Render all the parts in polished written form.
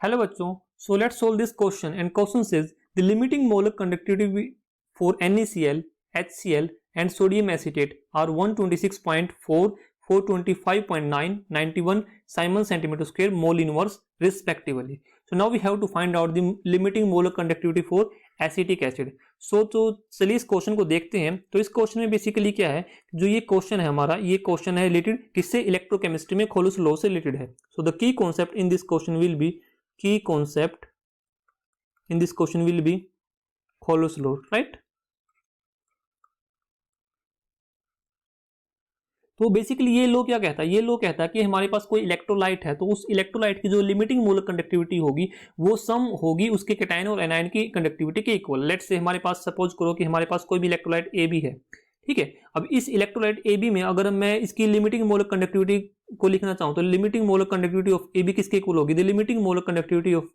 Hello बच्चों, so let's solve this question and question says the limiting molar conductivity for NaCl, HCl and sodium acetate are 126.4, 425.9, 91 Simon centimeter square mole inverse respectively. So now we have to find out the limiting molar conductivity for acetic acid. तो चलिए इस question को देखते हैं। तो इस question में basically क्या है, जो ये क्वेश्चन है हमारा, ये क्वेश्चन है रिलेटेड किससे, इलेक्ट्रोकेमिस्ट्री में खोलस लॉ से रिलेटेड है। So the key concept in this question will be key concept in this question will be Follows law, right? तो बेसिकली ये लो क्या कहता है, ये लो कहता है कि हमारे पास कोई इलेक्ट्रोलाइट है तो उस इलेक्ट्रोलाइट की जो लिमिटिंग मोलर कंडक्टिविटी होगी वो सम होगी उसके कैटायन और एनायन की कंडक्टिविटी के इक्वल। लेट्स से हमारे पास सपोज करो कि हमारे पास कोई भी इलेक्ट्रोलाइट ए बी है, ठीक है। अब इस इलेक्ट्रोलाइट ए बी में अगर मैं इसकी लिमिटिंग मोलर कंडक्टिविटी को लिखना चाहूं तो limiting molar conductivity of A B किसके इक्वल होगी, the limiting molar conductivity of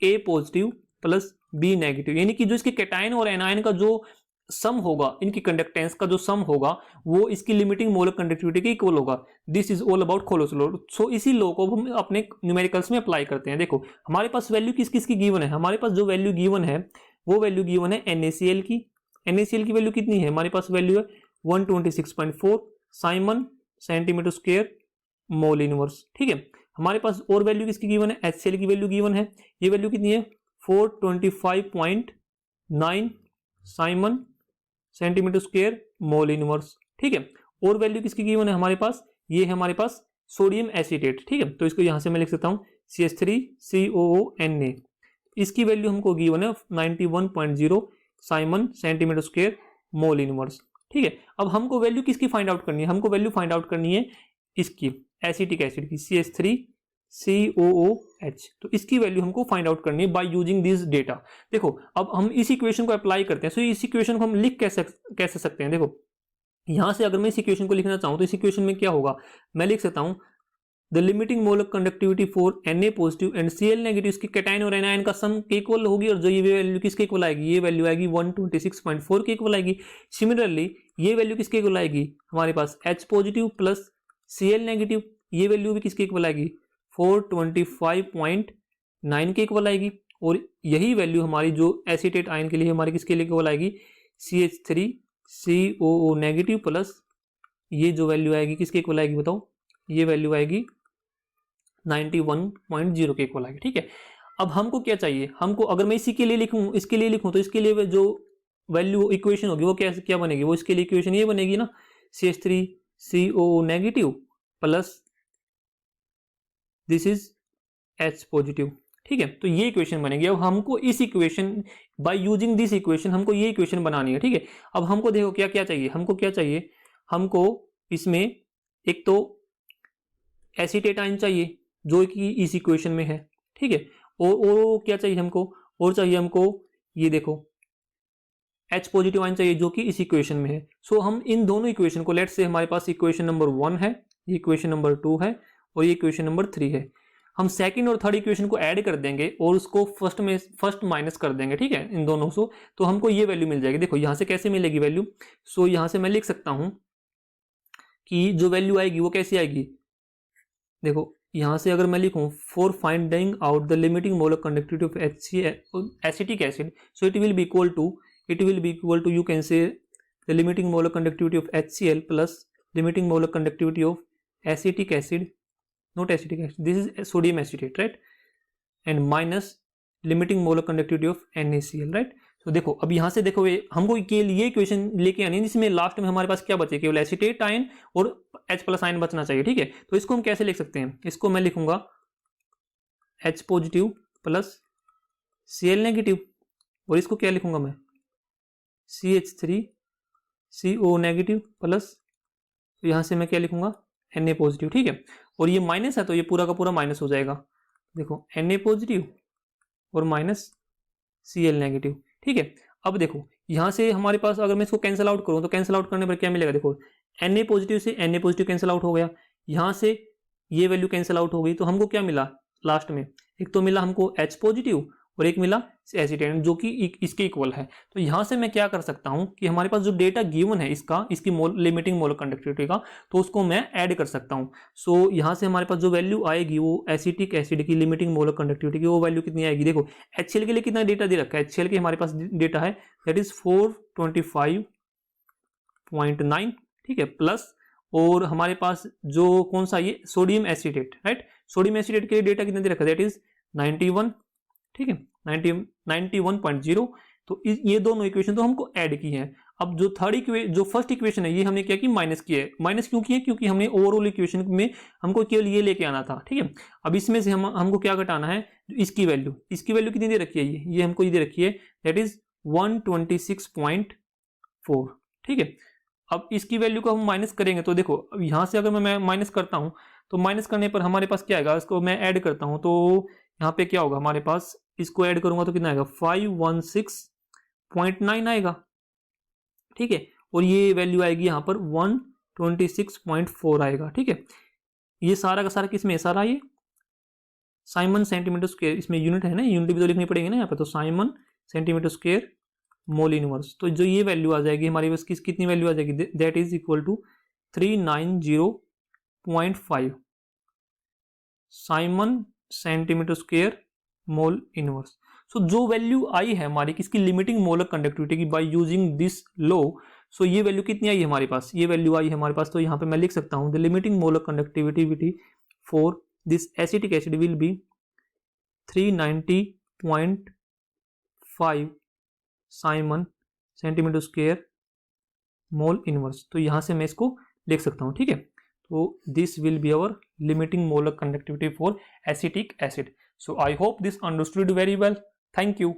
A positive plus B negative, यानी कि जो इसके कैटायन और एनायन का जो सम होगा, इनकी कंडक्टेंस का जो सम होगा वो इसकी लिमिटिंग मोलर कंडक्टिविटी के इक्वल होगा। This is all about Kohlrausch's law. So इसी लॉ को हम अपने न्यूमेरिकल्स में अप्लाई करते हैं। देखो हमारे पास वैल्यू किस किस की गिवन है, हमारे पास जो वैल्यू गिवन है वो वैल्यू गिवन है NaCl की। NaCl की वैल्यू कितनी है, हमारे पास वैल्यू है 126.4 Simon centimetre square mole inverse, ठीक है। हमारे पास और वैल्यू किसकी गिवन है, HCl की वैल्यू गिवन है, ये वैल्यू कितनी है 425.9 Simon centimetre square mole inverse, ठीक है। और वैल्यू किसकी गिवन है हमारे पास, ये है हमारे पास सोडियम एसीटेट, ठीक है। तो इसको यहां से मैं लिख सकता हूं CH3COONa, इसकी वैल्यू हमको गिवन है 91.0 Simon centimetre square mole inverse, ठीक है। अब हमको वैल्यू किसकी फाइंड आउट करनी है, हमको वैल्यू फाइंड आउट करनी है इसकी एसिटिक एसिड की CH3COOH, तो इसकी वैल्यू हमको फाइंड आउट करनी है बाय यूजिंग दिस डेटा। देखो अब हम इस इक्वेशन को अप्लाई करते हैं। सो इस इक्वेशन को हम लिख कैसे सकते हैं, देखो यहां से अगर मैं इस इक्वेशन को लिखना चाहूं तो इस इक्वेशन में क्या होगा, मैं लिख सकता हूं the limiting molar conductivity for Na positive and Cl negative, इसकी कैटायन और एनायन का सम के इक्वल होगी, और जो ये वैल्यू किसके इक्वल आएगी, ये वैल्यू आएगी 126.4 के इक्वल आएगी। सिमिलरली ये वैल्यू किसके इक्वल आएगी, हमारे पास H positive plus Cl negative, ये वैल्यू भी किसके इक्वल आएगी 425.9 के इक्वल आएगी। और यही वैल्यू हमारी जो एसीटेट आयन के लिए हमारी किसके लिए इक्वल आएगी CH3COO नेगेटिव प्लस ये जो वैल्यू आएगी किसके इक्वल आएगी बताओ, ये वैल्यू आएगी 91.0 के इक्वल आएगी, ठीक है। अब हमको क्या चाहिए, हमको अगर मैं इसी के लिए लिखूं, इसके लिए लिखूं तो इसके लिए जो वैल्यू इक्वेशन होगी वो क्या बनेगी, वो इसके लिए इक्वेशन ये बनेगी ना CH3COO negative plus this is H positive, ठीक है। तो ये इक्वेशन बनेगी। अब हमको इस equation by using this equation हमको ये इक्वेशन बनानी है, ठीक है। अब हमको देखो क्या क्या चाहिए, हमको क्या चाहिए, हमको इसमें एक तो एसीटेट आयन चाहिए जो कि इस इक्वेशन में है, ठीक है। और क्या चाहिए हमको, और चाहिए हमको ये देखो H पॉजिटिव आयन चाहिए जो कि इस इक्वेशन में है। सो हम इन दोनों इक्वेशन को, लेट्स से हमारे पास इक्वेशन नंबर 1 है, ये इक्वेशन नंबर 2 है और ये इक्वेशन नंबर 3 है, हम सेकंड और थर्ड इक्वेशन को ऐड कर देंगे और उसको फर्स्ट माइनस कर देंगे, ठीक है, इन दोनों से, तो हमको ये वैल्यू मिल जाएगी। देखो यहां से कैसे मिलेगी वैल्यू, सो यहां से मैं लिख सकता हूं कि जो वैल्यू आएगी वो कैसी आएगी, देखो यहां से अगर मैं लिखूं for finding out the limiting molar conductivity of acetic acid, so it will be equal to you can say the limiting molar conductivity of HCl plus limiting molar conductivity of acetic acid, not acetic acid, this is sodium acetate, right, and minus limiting molar conductivity of NaCl, right। तो देखो अब यहां से देखो हमको ये equation लेके आनी है जिसमें लास्ट में हमारे पास क्या बचे, केवल एसीटेट आयन और H प्लस आयन बचना चाहिए, ठीक है। तो इसको हम कैसे लिख सकते हैं, इसको मैं लिखूंगा H positive plus Cl negative, और इसको क्या लिखूंगा मैं CH3CO नेगेटिव प्लस, यहां से मैं क्या लिखूंगा Na पॉजिटिव, ठीक है। और ये माइनस है तो ये पूरा का पूरा माइनस हो जाएगा, देखो Na पॉजिटिव और माइनस Cl नेगेटिव, ठीक है। अब देखो यहां से हमारे पास अगर मैं इसको कैंसिल आउट करूं तो कैंसिल आउट करने पर क्या मिलेगा, देखो Na पॉजिटिव से Na पॉजिटिव कैंसिल आउट हो गया, यहां से ये वैल्यू कैंसिल आउट हो गई, तो हमको क्या मिला लास्ट में, एक तो मिला हमको H पॉजिटिव और एक मिला एसिटेट जो कि इसके इक्वल है। तो यहाँ से मैं क्या कर सकता हूँ कि हमारे पास जो डेटा गिवन है इसकी लिमिटिंग मोलर कंडक्टिविटी का, तो उसको मैं ऐड कर सकता हूँ। सो यहाँ से हमारे पास जो वैल्यू आएगी वो एसिटिक एसिड की लिमिटिंग मोलर कंडक्टिविटी की वो वैल्यू कितनी आएगी। देखो HCl के लिए कितना डेटा दे रखा है, HCl के हमारे पास डेटा है दैट इज 425.9, ठीक है, प्लस और हमारे पास जो कौन सा ये sodium acetate, right, sodium acetate के लिए डेटा कितना दे रखा है दैट इज 91, ठीक है, 91.0। तो ये दोनों इक्वेशन तो हमको ऐड की हैं। अब जो जो फर्स्ट इक्वेशन है ये हमने क्या की माइनस की है। माइनस क्यों की है, क्योंकि हमने ओवरऑल इक्वेशन में हमको केवल ये लेके आना था, ठीक है। अब इसमें से हमको क्या घटाना है, इसकी वैल्यू कितनी दे रखी है, ये हमको ये दे रखी है दैट इज 126.4, ठीक है। अब इसकी वैल्यू को हम माइनस करेंगे तो देखो अब यहाँ से अगर मैं माइनस करता हूँ तो माइनस करने पर हमारे पास क्या आएगा, इसको मैं ऐड करता हूँ तो यहाँ पे क्या होगा हमारे पास, इसको ऐड करूंगा तो कितना आएगा 516.9 आएगा, ठीक है, और ये वैल्यू आएगी यहाँ पर 126.4 आएगा, ठीक है। ये सारा का सारा किसमें, सारा ये साइमन सेंटीमीटर स्क्वायर, इसमें यूनिट है ना, यूनिट भी तो लिखनी पड़ेगी ना यहाँ पे, तो Simon centimetre square mole inverse. तो जो ये वैल्यू आ जाएगी हमारी बस कितनी वैल्यू आ जाएगी that is equal to 390.5 siemens centimetre square mole inverse. So जो वैल्यू आई है हमारी किसकी लिमिटिंग मोलर कंडक्टिविटी की by using this law, so ये वैल्यू कितनी आई हमारे पास, ये वैल्यू आई हमारे पास, तो यहाँ पे मैं लिख सकता हूँ the limiting molar conductivity for this acetic acid will be 390.5 siemens centimetre square mole inverse. तो यहाँ से मैं इसको लिख सकता हूँ, ठीक है। तो this will be our limiting molar conductivity for acetic acid. So I hope this understood very well. Thank you.